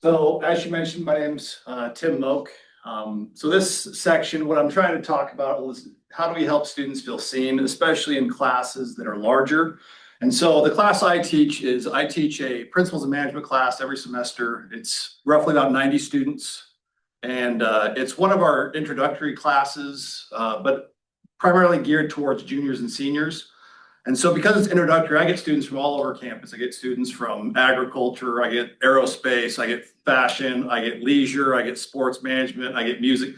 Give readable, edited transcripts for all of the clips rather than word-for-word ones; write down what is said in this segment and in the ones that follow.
So as you mentioned, my name's Tim Moak. So this section, what I'm trying to talk about is how do we help students feel seen, especially in classes that are larger. And so the class I teach a principles of management class every semester. It's roughly about 90 students. And it's one of our introductory classes, but primarily geared towards juniors and seniors. And so because it's introductory, I get students from all over campus. I get students from agriculture, I get aerospace, I get fashion, I get leisure, I get sports management, I get music.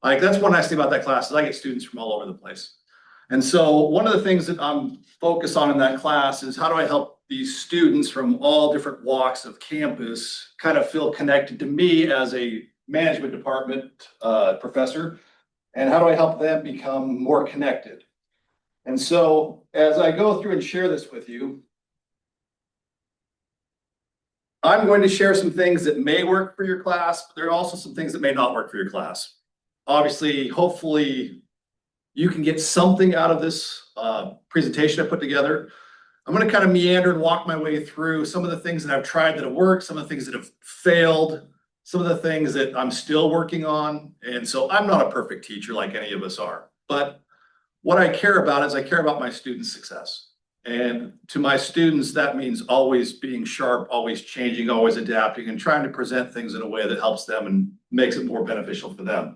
Like that's one nice thing about that class is I get students from all over the place. And so one of the things that I'm focused on in that class is how do I help these students from all different walks of campus kind of feel connected to me as a management department professor, and how do I help them become more connected? And so as I go through and share this with you, I'm going to share some things that may work for your class, but there are also some things that may not work for your class. Obviously, hopefully you can get something out of this presentation I put together. I'm going to kind of meander and walk my way through some of the things that I've tried that have worked, some of the things that have failed, some of the things that I'm still working on. And so I'm not a perfect teacher like any of us are, but what I care about is I care about my students' success. And to my students, that means always being sharp, always changing, always adapting, and trying to present things in a way that helps them and makes it more beneficial for them.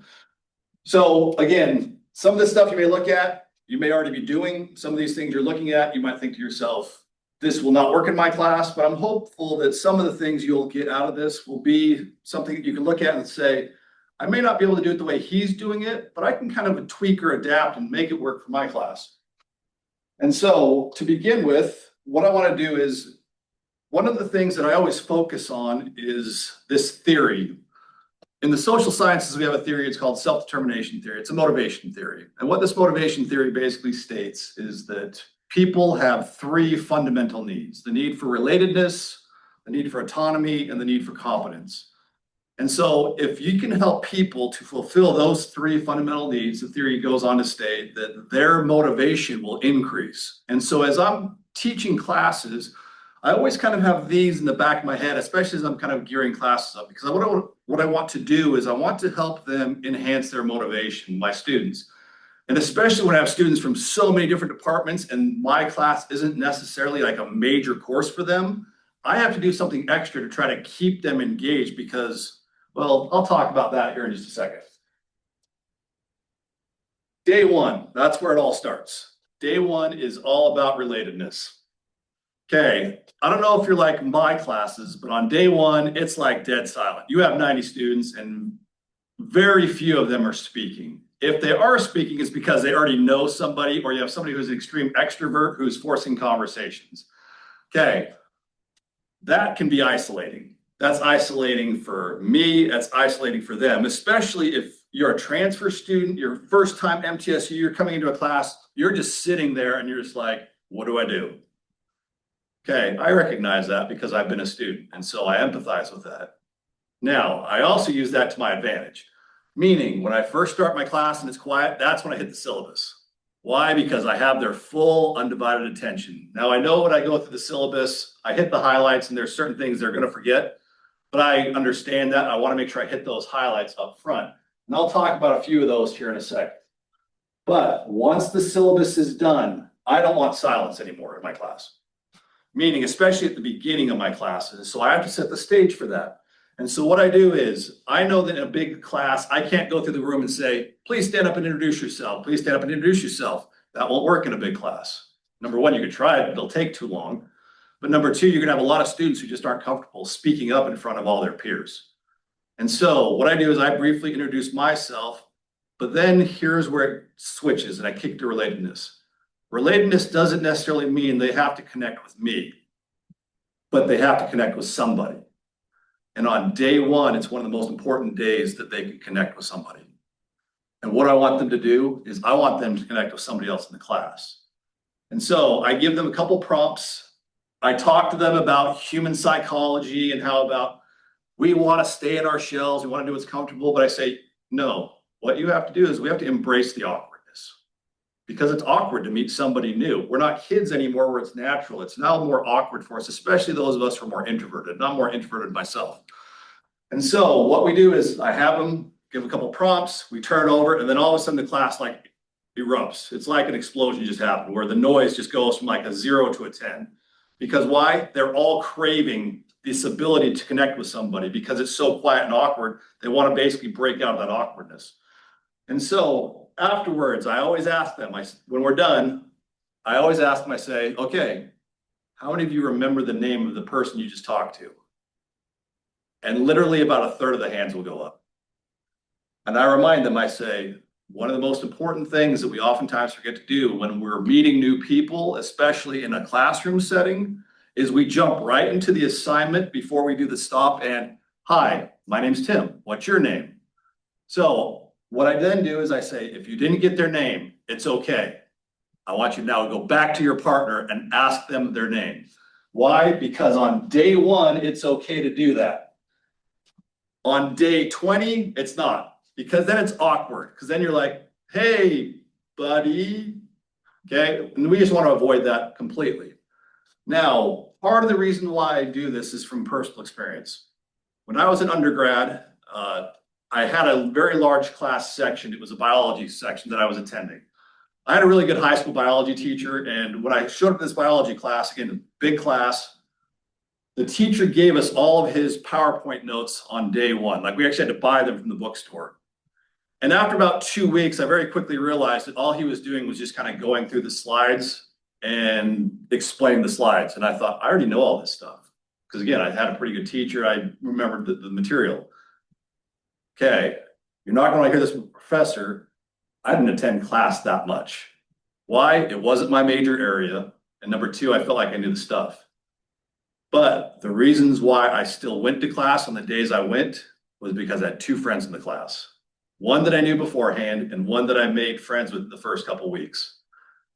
So again, some of the stuff you may look at, you may already be doing. Some of these things you're looking at, you might think to yourself, this will not work in my class, but I'm hopeful that some of the things you'll get out of this will be something that you can look at and say, I may not be able to do it the way he's doing it, but I can kind of tweak or adapt and make it work for my class. And so to begin with, what I want to do is, one of the things that I always focus on is this theory. In the social sciences, we have a theory, it's called self-determination theory. It's a motivation theory. And what this motivation theory basically states is that people have three fundamental needs: the need for relatedness, the need for autonomy, and the need for competence. And so if you can help people to fulfill those three fundamental needs, the theory goes on to state that their motivation will increase. And so as I'm teaching classes, I always kind of have these in the back of my head, especially as I'm kind of gearing classes up, because what I want to do is I want to help them enhance their motivation, my students. And especially when I have students from so many different departments and my class isn't necessarily like a major course for them, I have to do something extra to try to keep them engaged because, well, I'll talk about that here in just a second. Day one, that's where it all starts. Day one is all about relatedness. Okay, I don't know if you're like my classes, but on day one, it's like dead silent. You have 90 students and very few of them are speaking. If they are speaking, it's because they already know somebody, or you have somebody who's an extreme extrovert who's forcing conversations. Okay, that can be isolating. That's isolating for me, that's isolating for them, especially if you're a transfer student, your first time MTSU, you're coming into a class, you're just sitting there and you're just like, what do I do? Okay, I recognize that because I've been a student, and so I empathize with that. Now, I also use that to my advantage, meaning when I first start my class and it's quiet, that's when I hit the syllabus. Why? Because I have their full undivided attention. Now, I know when I go through the syllabus, I hit the highlights and there's certain things they're going to forget. But I understand that. I want to make sure I hit those highlights up front. And I'll talk about a few of those here in a second. But once the syllabus is done, I don't want silence anymore in my class. Meaning, especially at the beginning of my classes. So I have to set the stage for that. And so what I do is, I know that in a big class, I can't go through the room and say, please stand up and introduce yourself. Please stand up and introduce yourself. That won't work in a big class. Number one, you could try it, but it'll take too long. But number two, you're going to have a lot of students who just aren't comfortable speaking up in front of all their peers. And so what I do is I briefly introduce myself, but then here's where it switches and I kick to relatedness. Relatedness doesn't necessarily mean they have to connect with me, but they have to connect with somebody. And on day one, it's one of the most important days that they can connect with somebody. And what I want them to do is I want them to connect with somebody else in the class. And so I give them a couple prompts. I talk to them about human psychology and how about we want to stay in our shells, we want to do what's comfortable, but I say, no, what you have to do is we have to embrace the awkwardness because it's awkward to meet somebody new. We're not kids anymore where it's natural. It's now more awkward for us, especially those of us who are more introverted. I'm more introverted myself. And so what we do is I have them give a couple prompts, we turn over, and then all of a sudden the class like erupts. It's like an explosion just happened where the noise just goes from like a 0 to a 10. Because why? They're all craving this ability to connect with somebody because it's so quiet and awkward. They want to basically break out of that awkwardness. And so afterwards, I always ask them, when we're done, I always ask them, I say, okay, how many of you remember the name of the person you just talked to? And literally about a third of the hands will go up. And I remind them, I say, one of the most important things that we oftentimes forget to do when we're meeting new people, especially in a classroom setting, is we jump right into the assignment before we do the stop and, hi, my name's Tim. What's your name? So what I then do is I say, if you didn't get their name, it's okay. I want you now to go back to your partner and ask them their name. Why? Because on day one, it's okay to do that. On day 20, it's not. Because then it's awkward. Because then you're like, hey, buddy. Okay. And we just want to avoid that completely. Now, part of the reason why I do this is from personal experience. When I was an undergrad, I had a very large class section. It was a biology section that I was attending. I had a really good high school biology teacher. And when I showed up in this biology class, again, a big class, the teacher gave us all of his PowerPoint notes on day one. Like we actually had to buy them from the bookstore. And after about 2 weeks, I very quickly realized that all he was doing was just kind of going through the slides and explaining the slides. And I thought, I already know all this stuff. Because again, I had a pretty good teacher. I remembered the material. Okay, you're not going to hear this from a professor. I didn't attend class that much. Why? It wasn't my major area. And number two, I felt like I knew the stuff. But the reasons why I still went to class on the days I went was because I had two friends in the class. One that I knew beforehand and one that I made friends with the first couple of weeks.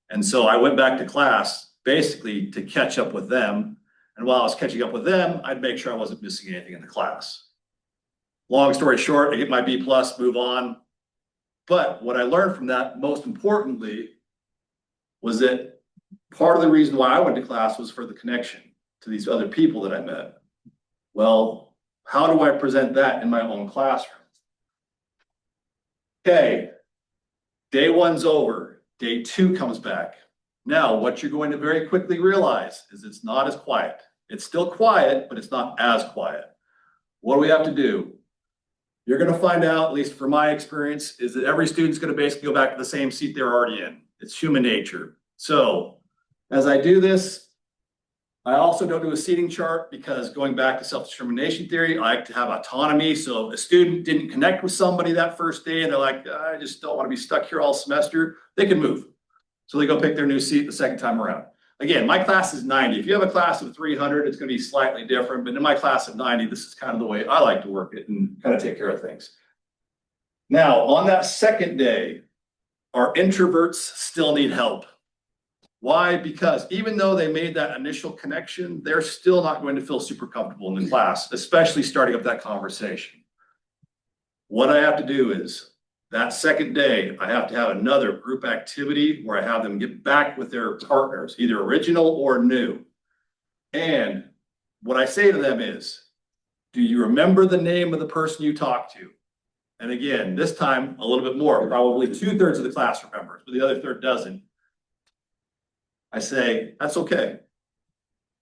And so I went back to class basically to catch up with them. And while I was catching up with them, I'd make sure I wasn't missing anything in the class. Long story short, I get my B+, move on. But what I learned from that, most importantly, was that part of the reason why I went to class was for the connection to these other people that I met. Well, how do I present that in my own classroom? Okay, day one's over, day two comes back. Now, what you're going to very quickly realize is it's not as quiet. It's still quiet, but it's not as quiet. What do we have to do? You're going to find out, at least from my experience, is that every student's going to basically go back to the same seat they're already in. It's human nature. So as I do this, I also don't do a seating chart because going back to self-determination theory, I like to have autonomy. So if a student didn't connect with somebody that first day and they're like, I just don't want to be stuck here all semester, they can move. So they go pick their new seat the second time around. Again, my class is 90. If you have a class of 300, it's going to be slightly different. But in my class of 90, this is kind of the way I like to work it and kind of take care of things. Now, on that second day, our introverts still need help. Why? Because even though they made that initial connection, they're still not going to feel super comfortable in the class, especially starting up that conversation. What I have to do is that second day, I have to have another group activity where I have them get back with their partners, either original or new. And what I say to them is, do you remember the name of the person you talked to? And again, this time a little bit more, probably 2/3 of the class remembers, but the other third doesn't. I say, that's okay.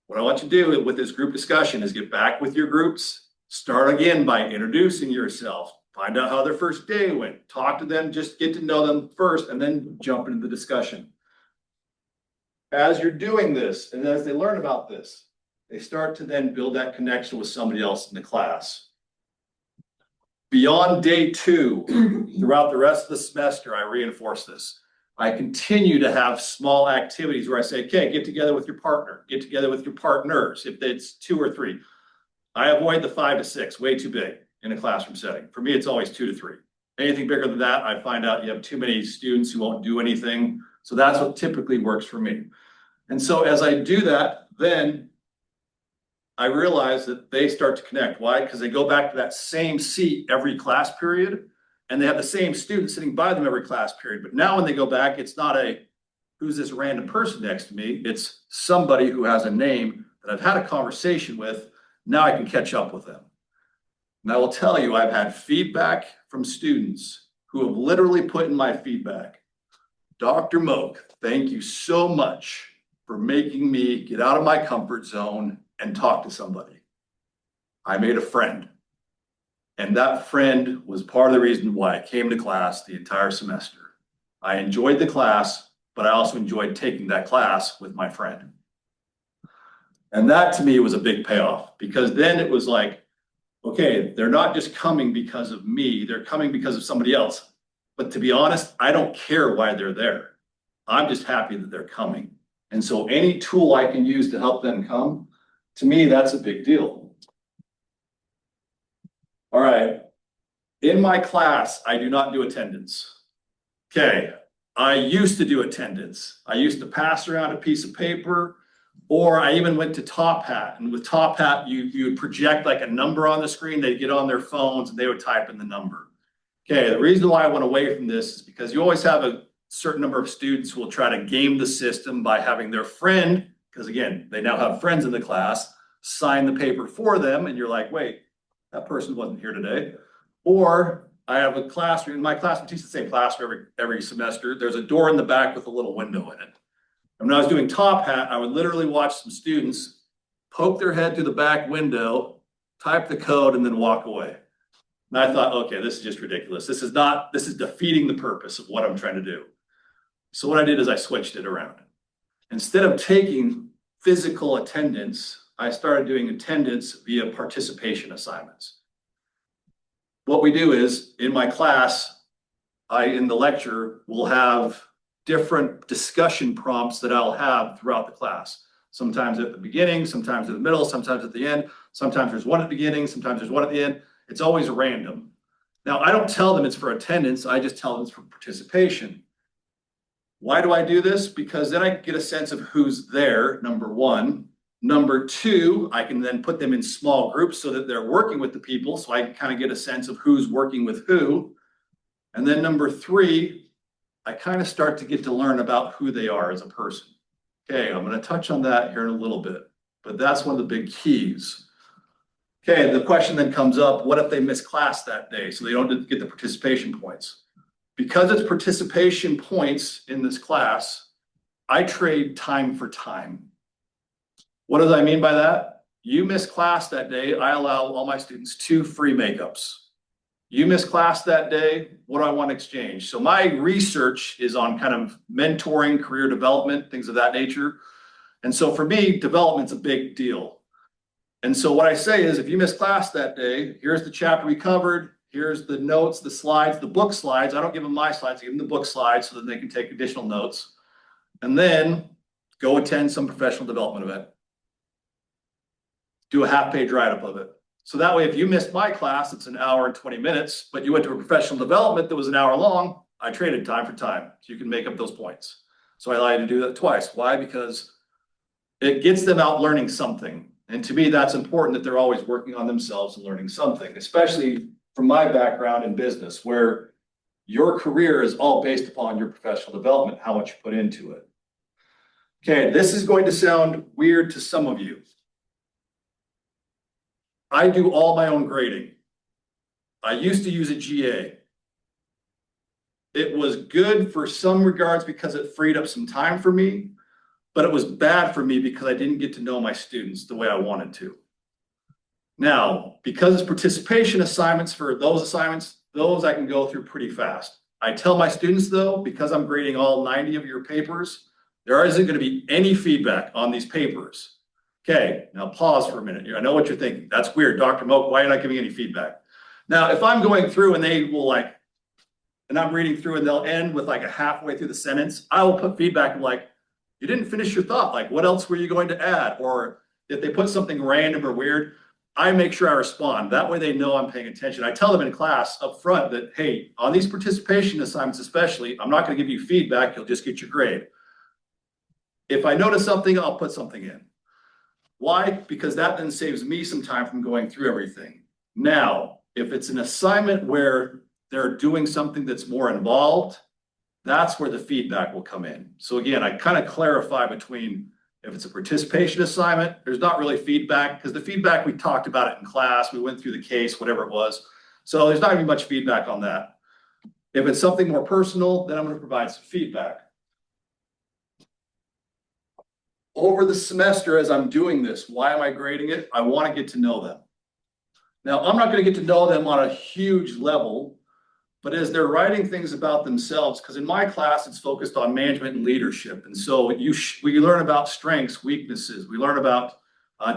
What I want you to do with this group discussion is get back with your groups, start again by introducing yourself, find out how their first day went, talk to them, just get to know them first, and then jump into the discussion. As you're doing this, and as they learn about this, they start to then build that connection with somebody else in the class. Beyond day two, throughout the rest of the semester, I reinforce this. I continue to have small activities where I say, okay, get together with your partner, get together with your partners, if it's 2 or 3. I avoid the 5 to 6, way too big in a classroom setting. For me, it's always 2 to 3. Anything bigger than that, I find out you have too many students who won't do anything. So that's what typically works for me. And so as I do that, then I realize that they start to connect. Why? Because they go back to that same seat every class period. And they have the same student sitting by them every class period. But now when they go back, it's not a, who's this random person next to me? It's somebody who has a name that I've had a conversation with. Now I can catch up with them. And I will tell you, I've had feedback from students who have literally put in my feedback, Dr. Moak, thank you so much for making me get out of my comfort zone and talk to somebody. I made a friend. And that friend was part of the reason why I came to class the entire semester. I enjoyed the class, but I also enjoyed taking that class with my friend. And that to me was a big payoff, because then it was like, okay, they're not just coming because of me, they're coming because of somebody else. But to be honest, I don't care why they're there. I'm just happy that they're coming. And so any tool I can use to help them come, to me, that's a big deal. All right. In my class, I do not do attendance. Okay. I used to do attendance. I used to pass around a piece of paper, or I even went to Top Hat. And with Top Hat, you would project like a number on the screen. They'd get on their phones and they would type in the number. Okay. The reason why I went away from this is because you always have a certain number of students who will try to game the system by having their friend, because again, they now have friends in the class, sign the paper for them. And you're like, wait, that person wasn't here today. Or I have a classroom, in my class, we teach the same classroom every semester. There's a door in the back with a little window in it. And when I was doing Top Hat, I would literally watch some students poke their head through the back window, type the code, and then walk away. And I thought, okay, this is just ridiculous. This is defeating the purpose of what I'm trying to do. So what I did is I switched it around. Instead of taking physical attendance, I started doing attendance via participation assignments. What we do is, in my class, in the lecture, will have different discussion prompts that I'll have throughout the class. Sometimes at the beginning, sometimes at the middle, sometimes at the end. Sometimes there's one at the beginning, sometimes there's one at the end. It's always random. Now, I don't tell them it's for attendance. I just tell them it's for participation. Why do I do this? Because then I get a sense of who's there, number one. Number two, I can then put them in small groups so that they're working with the people, so I can kind of get a sense of who's working with who. And then number three, I kind of start to get to learn about who they are as a person. Okay, I'm going to touch on that here in a little bit, but that's one of the big keys. Okay, the question then comes up, what if they miss class that day so they don't get the participation points? Because it's participation points in this class, I trade time for time. What does I mean by that? You miss class that day, I allow all my students 2 free makeups. You miss class that day, what do I want to exchange? So my research is on kind of mentoring, career development, things of that nature. And so for me, development's a big deal. And so what I say is, if you miss class that day, here's the chapter we covered, here's the notes, the slides, the book slides. I don't give them my slides, I give them the book slides so that they can take additional notes. And then go attend some professional development event. Do a half-page write-up of it. So that way, if you missed my class, it's an hour and 20 minutes, but you went to a professional development that was an hour long, I traded time for time. So you can make up those points. So I allow you to do that twice. Why? Because it gets them out learning something. And to me, that's important, that they're always working on themselves and learning something, especially from my background in business, where your career is all based upon your professional development, how much you put into it. Okay, this is going to sound weird to some of you. I do all my own grading. I used to use a GA. It was good for some regards because it freed up some time for me, but it was bad for me because I didn't get to know my students the way I wanted to. Now, because it's participation assignments, for those assignments, those I can go through pretty fast. I tell my students though, because I'm grading all 90 of your papers, there isn't going to be any feedback on these papers. Okay, now pause for a minute. I know what you're thinking. That's weird, Dr. Moak, why are you not giving any feedback? Now, if I'm going through and they will and I'm reading through and they'll end with like a halfway through the sentence, I will put feedback of like, you didn't finish your thought. Like, what else were you going to add? Or if they put something random or weird, I make sure I respond. That way they know I'm paying attention. I tell them in class up front that, hey, on these participation assignments especially, I'm not going to give you feedback. You'll just get your grade. If I notice something, I'll put something in. Why? Because that then saves me some time from going through everything. Now, if it's an assignment where they're doing something that's more involved, that's where the feedback will come in. So again, I kind of clarify between If it's a participation assignment, there's not really feedback because the feedback, we talked about it in class, we went through the case, whatever it was. So there's not gonna be much feedback on that. If it's something more personal, then I'm gonna provide some feedback. Over the semester, as I'm doing this, why am I grading it? I wanna get to know them. Now, I'm not gonna get to know them on a huge level, but as they're writing things about themselves, because in my class, it's focused on management and leadership. And so we learn about strengths, weaknesses. We learn about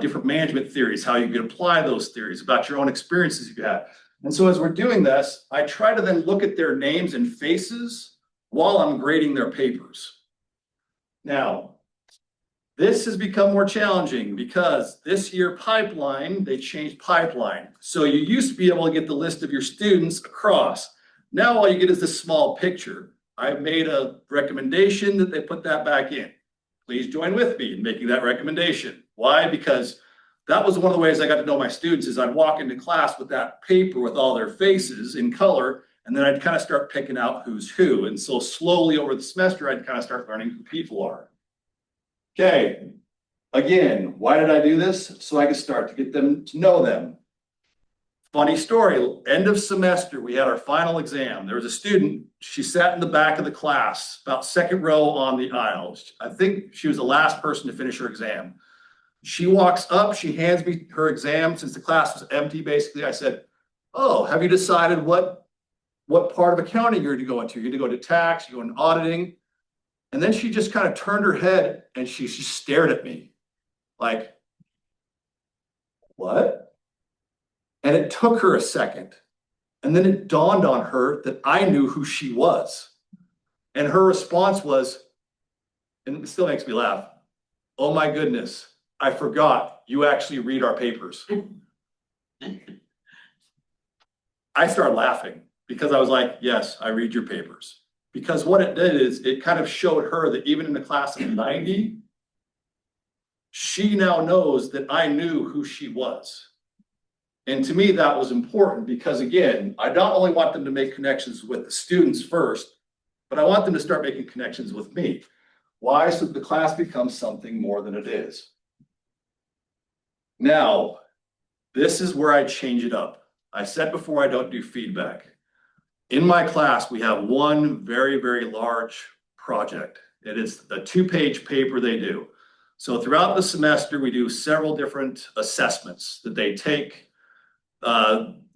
different management theories, how you can apply those theories, about your own experiences you've had. And so as we're doing this, I try to then look at their names and faces while I'm grading their papers. Now, this has become more challenging because this year pipeline, they changed pipeline. So you used to be able to get the list of your students across. Now all you get is this small picture. I've made a recommendation that they put that back in. Please join with me in making that recommendation. Why? Because that was one of the ways I got to know my students is I'd walk into class with that paper with all their faces in color, and then I'd kind of start picking out who's who. And so slowly over the semester, I'd kind of start learning who people are. Okay, again, why did I do this? So I could start to get them to know them. Funny story, end of semester, we had our final exam. There was a student, she sat in the back of the class, about second row on the aisle. I think she was the last person to finish her exam. She walks up, she hands me her exam since the class was empty, basically. I said, oh, have you decided what part of accounting you're gonna go into? You're gonna go to tax, you're going to auditing? And then she just kind of turned her head and she stared at me like, what? And it took her a second. And then it dawned on her that I knew who she was. And her response was, and it still makes me laugh, oh my goodness, I forgot you actually read our papers. I started laughing because I was like, yes, I read your papers. Because what it did is it kind of showed her that even in the class of 90, she now knows that I knew who she was. And to me, that was important because again, I not only want them to make connections with the students first, but I want them to start making connections with me. Why? So that the class becomes something more than it is. Now, this is where I change it up. I said before I don't do feedback. In my class, we have one very, very large project. It is a 2-page paper they do. So throughout the semester, we do several different assessments that they take.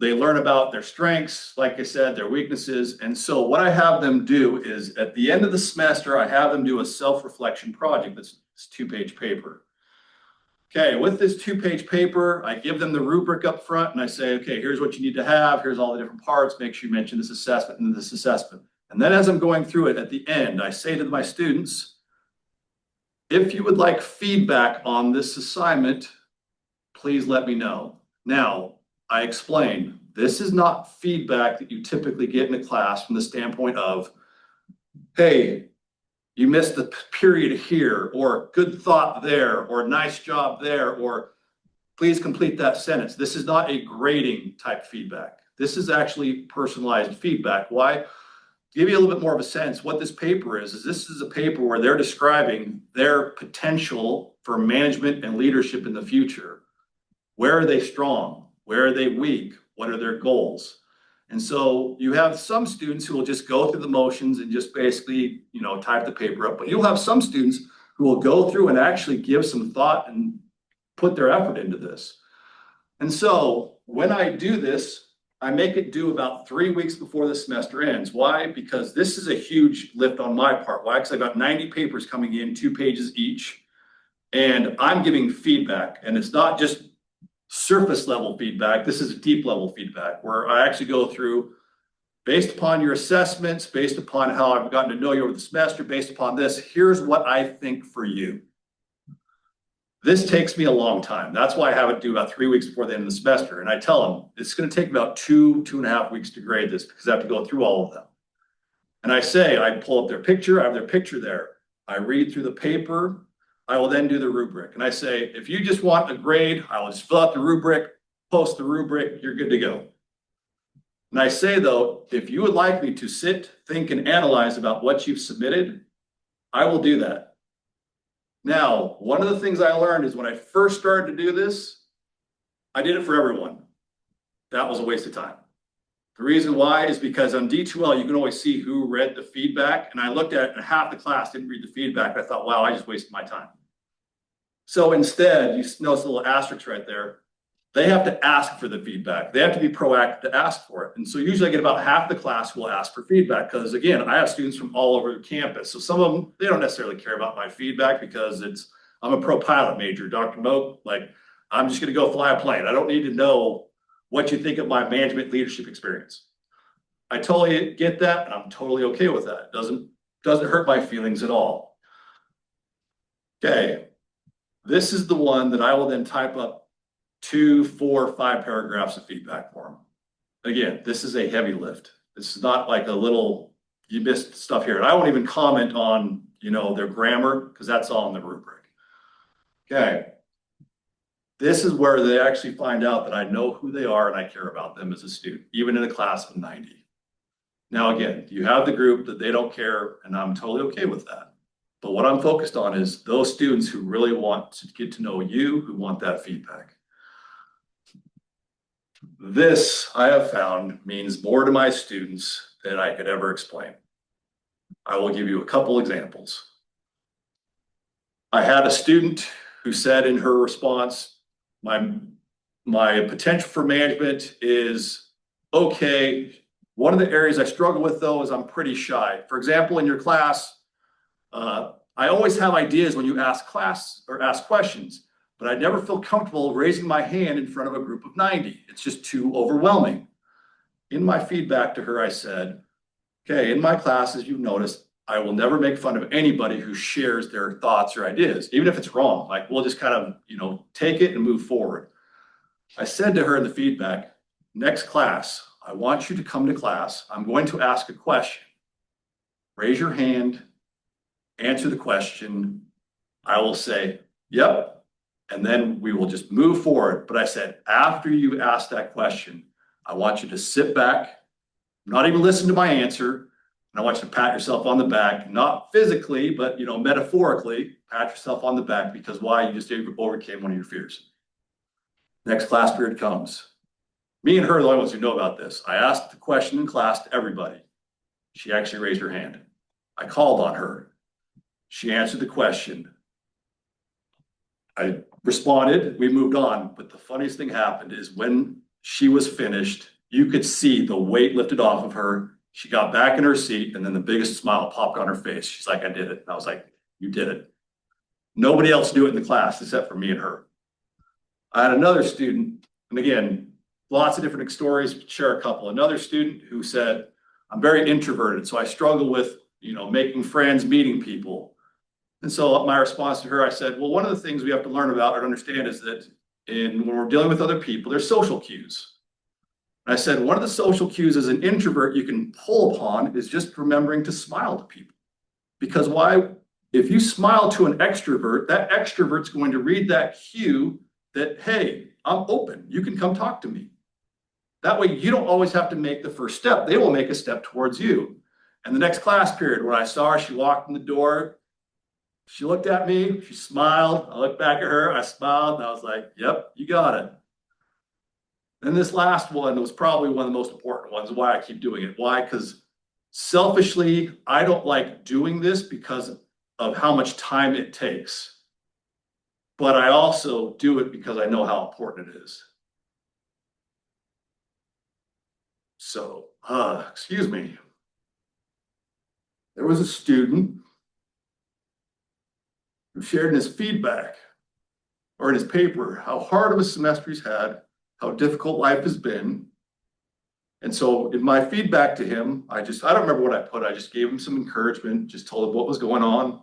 They learn about their strengths, like I said, their weaknesses. And so what I have them do is at the end of the semester, I have them do a self-reflection project. That's this 2-page paper. Okay, with this 2-page paper, I give them the rubric up front and I say, okay, here's what you need to have. Here's all the different parts. Make sure you mention this assessment and this assessment. And then as I'm going through it at the end, I say to my students, if you would like feedback on this assignment, please let me know. Now, I explain, this is not feedback that you typically get in a class from the standpoint of, hey, you missed the period here, or good thought there, or nice job there, or please complete that sentence. This is not a grading type feedback. This is actually personalized feedback. Why? Give you a little bit more of a sense. What this paper is this is a paper where they're describing their potential for management and leadership in the future. Where are they strong? Where are they weak? What are their goals? And so you have some students who will just go through the motions and just basically, type the paper up. But you'll have some students who will go through and actually give some thought and put their effort into this. And so when I do this, I make it due about 3 weeks before the semester ends. Why? Because this is a huge lift on my part. Why? Because I've got 90 papers coming in, 2 pages each, and I'm giving feedback. And it's not just surface level feedback. This is deep level feedback where I actually go through based upon your assessments, based upon how I've gotten to know you over the semester, based upon this, here's what I think for you. This takes me a long time. That's why I have it due about 3 weeks before the end of the semester. And I tell them it's going to take about 2.5 weeks to grade this because I have to go through all of them. And I say, I pull up their picture, I have their picture there. I read through the paper. I will then do the rubric. And I say, if you just want a grade, I will just fill out the rubric, post the rubric, you're good to go. And I say though, if you would like me to sit, think, and analyze about what you've submitted, I will do that. Now, one of the things I learned is when I first started to do this, I did it for everyone. That was a waste of time. The reason why is because on D2L, you can always see who read the feedback. And I looked at it and half the class didn't read the feedback. I thought, wow, I just wasted my time. So instead, you notice a little asterisk right there. They have to ask for the feedback. They have to be proactive to ask for it. And so usually I get about half the class who will ask for feedback because again, I have students from all over the campus. So some of them, they don't necessarily care about my feedback because I'm a pro pilot major, Dr. Moak. Like, I'm just going to go fly a plane. I don't need to know what you think of my management leadership experience. I totally get that, and I'm totally okay with that. It doesn't hurt my feelings at all. Okay, this is the one that I will then type up 2, 4, 5 paragraphs of feedback for them. Again, this is a heavy lift. This is not like a little, you missed stuff here. And I won't even comment on, their grammar because that's all in the rubric. Okay. This is where they actually find out that I know who they are and I care about them as a student, even in a class of 90. Now, again, you have the group that they don't care, and I'm totally okay with that. But what I'm focused on is those students who really want to get to know you, who want that feedback. This, I have found, means more to my students than I could ever explain. I will give you a couple examples. I had a student who said in her response, my potential for management is okay. One of the areas I struggle with though is I'm pretty shy. For example, in your class, I always have ideas when you ask questions, but I never feel comfortable raising my hand in front of a group of 90. It's just too overwhelming. In my feedback to her, I said, okay, in my class, as you've noticed, I will never make fun of anybody who shares their thoughts or ideas, even if it's wrong. Like, we'll just kind of, take it and move forward. I said to her in the feedback, next class, I want you to come to class. I'm going to ask a question. Raise your hand, answer the question. I will say, yep. And then we will just move forward. But I said, after you ask that question, I want you to sit back, not even listen to my answer. And I want you to pat yourself on the back, not physically, but metaphorically, pat yourself on the back because why? You just overcame one of your fears. Next class period comes. Me and her are the only ones who know about this. I asked the question in class to everybody. She actually raised her hand. I called on her. She answered the question. I responded, we moved on. But the funniest thing happened is when she was finished, you could see the weight lifted off of her. She got back in her seat and then the biggest smile popped on her face. She's like, I did it. And I was like, you did it. Nobody else knew it in the class except for me and her. I had another student, and again, lots of different stories, share a couple. Another student who said, I'm very introverted, so I struggle with, making friends, meeting people. And so my response to her, I said, well, one of the things we have to learn about or understand is that when we're dealing with other people, there's social cues. And I said, one of the social cues as an introvert you can pull upon is just remembering to smile to people. Because why? If you smile to an extrovert, that extrovert's going to read that cue that, hey, I'm open. You can come talk to me. That way, you don't always have to make the first step. They will make a step towards you. And the next class period, when I saw her, she walked in the door. She looked at me. She smiled. I looked back at her. I smiled. And I was like, yep, you got it. And this last one was probably one of the most important ones. Why I keep doing it. Why? Because selfishly, I don't like doing this because of how much time it takes. But I also do it because I know how important it is. So, excuse me. There was a student who shared in his feedback or in his paper how hard of a semester he's had, how difficult life has been. And so in my feedback to him, I don't remember what I put. I just gave him some encouragement, just told him what was going on,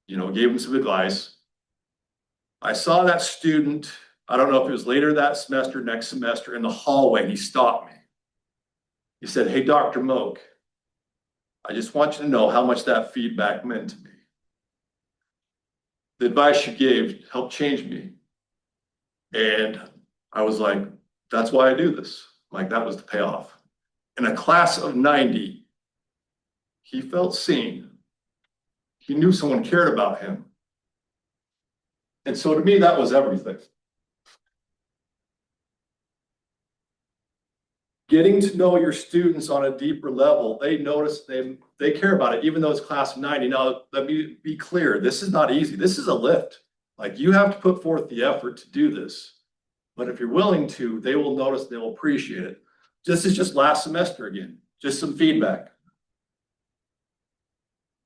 gave him some advice. I saw that student, I don't know if it was later that semester, next semester, in the hallway, and he stopped me. He said, hey, Dr. Moak, I just want you to know how much that feedback meant to me. The advice you gave helped change me. And I was like, that's why I do this. Like, that was the payoff. In a class of 90, he felt seen. He knew someone cared about him. And so to me, that was everything. Getting to know your students on a deeper level, they notice, they care about it, even though it's class of 90. Now, let me be clear, this is not easy. This is a lift. Like, you have to put forth the effort to do this. But if you're willing to, they will notice, they will appreciate it. This is just last semester again, just some feedback.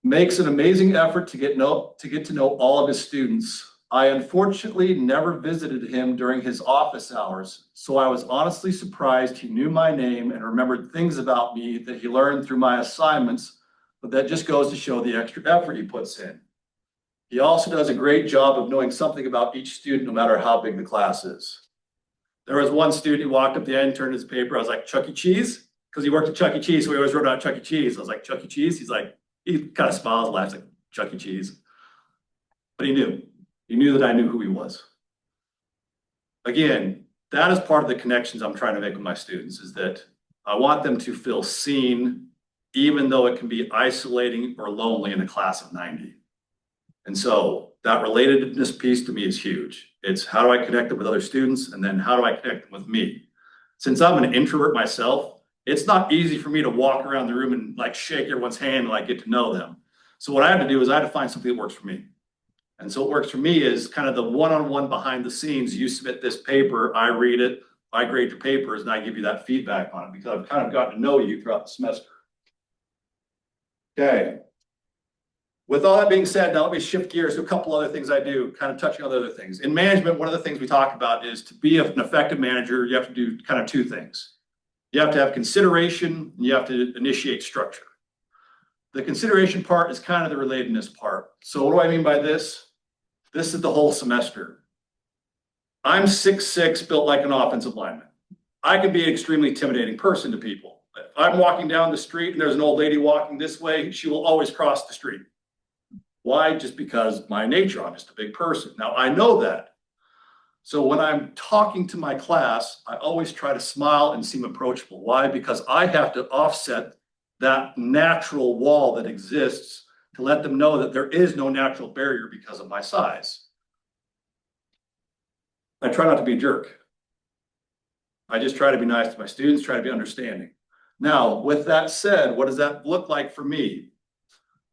Makes an amazing effort to get to know all of his students. I unfortunately never visited him during his office hours, so I was honestly surprised he knew my name and remembered things about me that he learned through my assignments, but that just goes to show the extra effort he puts in. He also does a great job of knowing something about each student, no matter how big the class is. There was one student who walked up the end, turned his paper. I was like, Chuck E. Cheese? Because he worked at Chuck E. Cheese, so we always wrote out Chuck E. Cheese. I was like, Chuck E. Cheese? He's like, he kind of smiles and laughs like, Chuck E. Cheese. But he knew. He knew that I knew who he was. Again, that is part of the connections I'm trying to make with my students, is that I want them to feel seen, even though it can be isolating or lonely in a class of 90. And so that relatedness piece to me is huge. It's how do I connect them with other students, and then how do I connect them with me? Since I'm an introvert myself, it's not easy for me to walk around the room and like shake everyone's hand and like get to know them. So what I had to do is I had to find something that works for me. And so what works for me is kind of the one-on-one behind the scenes. You submit this paper, I read it, I grade your papers, and I give you that feedback on it because I've kind of gotten to know you throughout the semester. Okay. With all that being said, now let me shift gears to a couple other things I do, kind of touching on other things. In management, one of the things we talk about is to be an effective manager, you have to do kind of two things. You have to have consideration, and you have to initiate structure. The consideration part is kind of the relatedness part. So what do I mean by this? This is the whole semester. I'm 6'6", built like an offensive lineman. I can be an extremely intimidating person to people. If I'm walking down the street and there's an old lady walking this way, she will always cross the street. Why? Just because my nature, I'm just a big person. Now I know that. So when I'm talking to my class, I always try to smile and seem approachable. Why? Because I have to offset that natural wall that exists to let them know that there is no natural barrier because of my size. I try not to be a jerk. I just try to be nice to my students, try to be understanding. Now, with that said, what does that look like for me?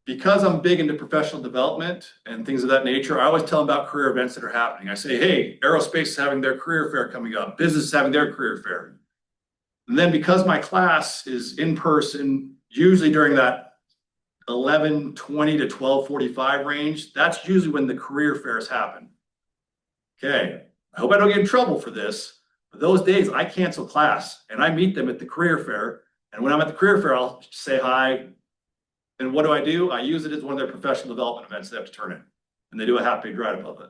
Because I'm big into professional development and things of that nature, I always tell them about career events that are happening. I say, hey, aerospace is having their career fair coming up. Business is having their career fair. And then because my class is in person, usually during that 11:20 to 12:45 range, that's usually when the career fairs happen. Okay, I hope I don't get in trouble for this, but those days I cancel class and I meet them at the career fair. And when I'm at the career fair, I'll say hi. And what do? I use it as one of their professional development events they have to turn in. And they do a half-page write-up of it.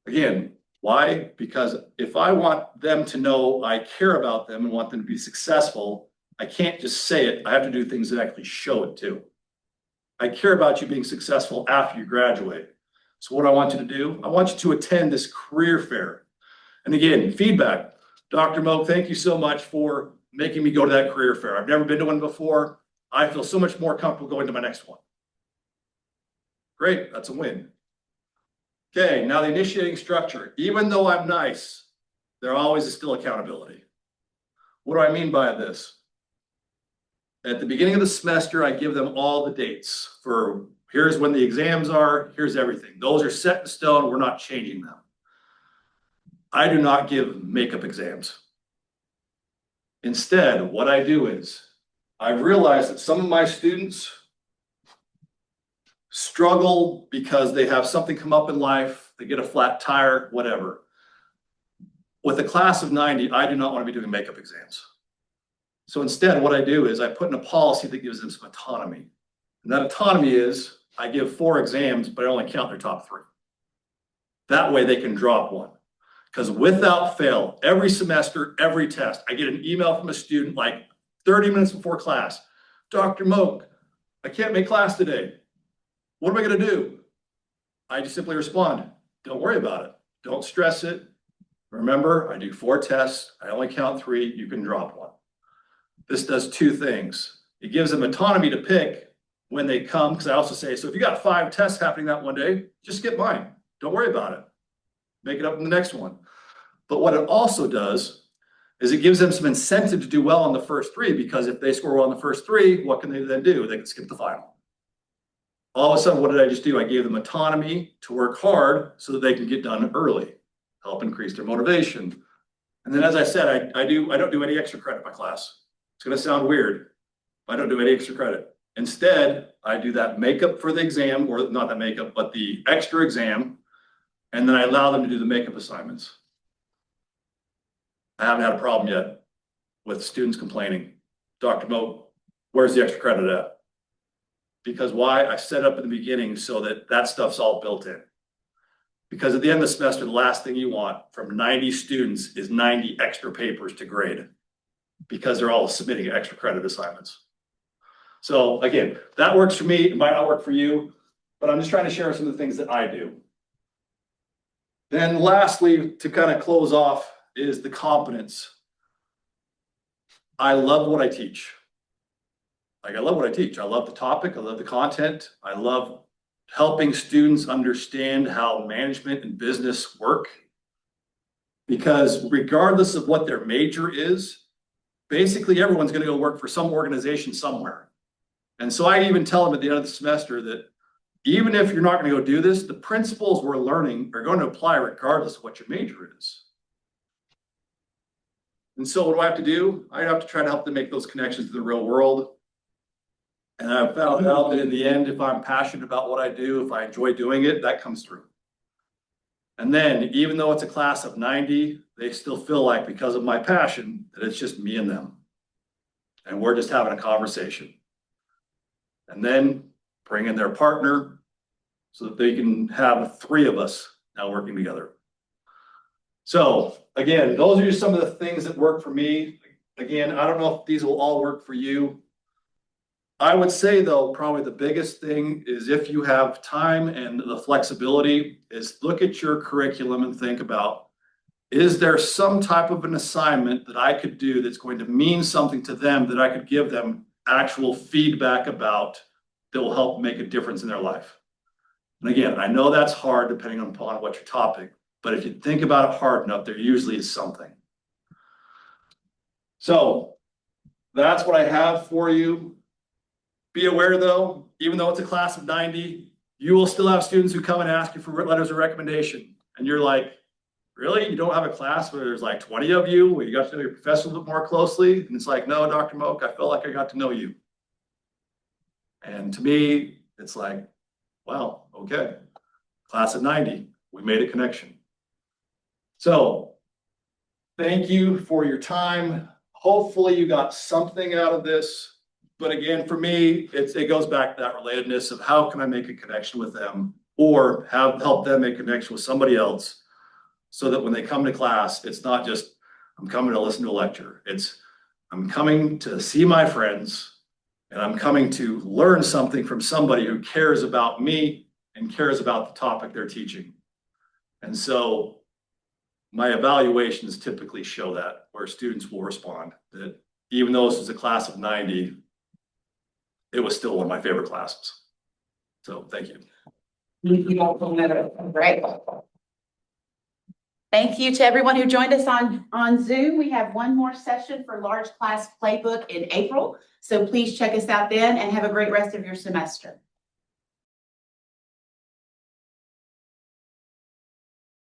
Again, why? Because if I want them to know I care about them and want them to be successful, I can't just say it. I have to do things that actually show it too. I care about you being successful after you graduate. So what I want you to do, I want you to attend this career fair. And again, feedback. Dr. Moak, thank you so much for making me go to that career fair. I've never been to one before. I feel so much more comfortable going to my next one. Great, that's a win. Okay, now the initiating structure. Even though I'm nice, there always is still accountability. What do I mean by this? At the beginning of the semester, I give them all the dates for here's when the exams are, here's everything. Those are set in stone, we're not changing them. I do not give makeup exams. Instead, what I do is, I've realized that some of my students struggle because they have something come up in life, they get a flat tire, whatever. With a class of 90, I do not want to be doing makeup exams. So instead, what I do is I put in a policy that gives them some autonomy. And that autonomy is I give 4 exams, but I only count their top 3. That way they can drop one. Because without fail, every semester, every test, I get an email from a student like 30 minutes before class. Dr. Moak, I can't make class today. What am I going to do? I just simply respond, don't worry about it. Don't stress it. Remember, I do 4 tests. I only count 3. You can drop one. This does 2 things. It gives them autonomy to pick when they come, because I also say, so if you got 5 tests happening that one day, just skip mine. Don't worry about it. Make it up in the next one. But what it also does is it gives them some incentive to do well on the first three, because if they score well on the first three, what can they then do? They can skip the final. All of a sudden, what did I just do? I gave them autonomy to work hard so that they can get done early, help increase their motivation. And then, as I said, I don't do any extra credit in my class. It's going to sound weird. I don't do any extra credit. Instead, I do that makeup for the exam, or not that makeup, but the extra exam. And then I allow them to do the makeup assignments. I haven't had a problem yet with students complaining, Dr. Moe, where's the extra credit at? Because why? I set up in the beginning so that that stuff's all built in. Because at the end of the semester, the last thing you want from 90 students is 90 extra papers to grade, because they're all submitting extra credit assignments. So again, that works for me. It might not work for you, but I'm just trying to share some of the things that I do. Then lastly, to kind of close off, is the competence. I love what I teach. I love what I teach. I love the topic. I love the content. I love helping students understand how management and business work. Because regardless of what their major is, basically everyone's going to go work for some organization somewhere. And so I even tell them at the end of the semester that even if you're not going to go do this, the principles we're learning are going to apply regardless of what your major is. And so what do I have to do? I have to try to help them make those connections to the real world. And I've found out that in the end, if I'm passionate about what I do, if I enjoy doing it, that comes through. And then even though it's a class of 90, they still feel like, because of my passion, that it's just me and them. And we're just having a conversation. And then bring in their partner so that they can have three of us now working together. So again, those are just some of the things that work for me. Again, I don't know if these will all work for you. I would say though, probably the biggest thing is, if you have time and the flexibility, is look at your curriculum and think about, is there some type of an assignment that I could do that's going to mean something to them, that I could give them actual feedback about, that will help make a difference in their life? And again, I know that's hard depending upon what your topic, but if you think about it hard enough, there usually is something. So that's what I have for you. Be aware though, even though it's a class of 90, you will still have students who come and ask you for letters of recommendation. And you're like, really? You don't have a class where there's like 20 of you, where you got to know your professor a little bit more closely? And it's like, no, Dr. Moak, I felt like I got to know you. And to me, it's like, wow, okay. Class of 90, we made a connection. So thank you for your time. Hopefully you got something out of this. But again, for me, it goes back to that relatedness of how can I make a connection with them, or help them make a connection with somebody else, so that when they come to class, it's not just, I'm coming to listen to a lecture. It's, I'm coming to see my friends, and I'm coming to learn something from somebody who cares about me and cares about the topic they're teaching. And so my evaluations typically show that, where students will respond, that even though this is a class of 90, it was still one of my favorite classes. So thank you. Great. Thank you to everyone who joined us on Zoom. We have one more session for Large Class Playbook in April. So please check us out then, and have a great rest of your semester.